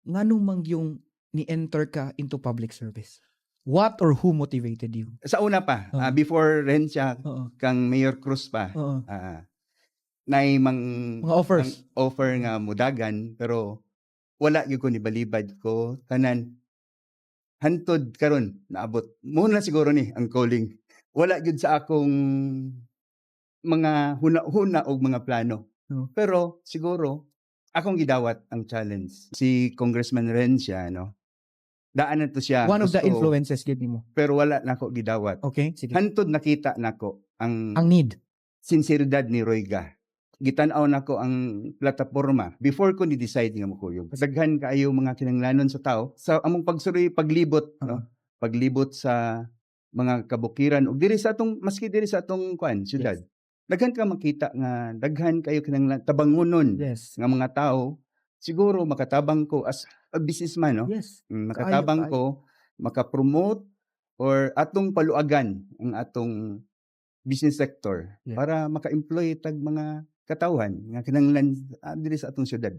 nganong mang yung ni-enter ka into public service? What or who motivated you? Sa una pa, Oo. before rin siya, Oo. kang Mayor Cruz pa, Oo. nay Mga offers. ang offer nga mudagan, pero wala gyud ko ni balibad ko tanan. Hantod karon naabot. Muna siguro ni ang calling. Wala gyud sa akong mga huna-huna og mga plano. No. Pero siguro akong gidawat ang challenge. Si Congressman Rencia, no? Daan na to siya. One of the gusto, influences gid nimo. pero wala nako gidawat. Okay, sige. Hantod nakita nako ang Ang need. sinseridad ni Royga. Gitan-aw nako ang plataporma before ko ni decide nga makuyog. Daghan kaayo mga kinahanglanon sa tao sa among pagsuroy paglibot, no? Paglibot sa mga kabukiran ug diri sa atong maski diri sa atong syudad. Yes. Daghan ka makita nga daghan kayo kinahanglan tabangunon Yes. nga mga tao. Siguro makatabang ko as a businessman, no? Yes. Makatabang ko makapromote or atong paluagan ang atong business sector Yeah. para maka-employ tag mga katawhan nga kinahanglan diri sa atong syudad.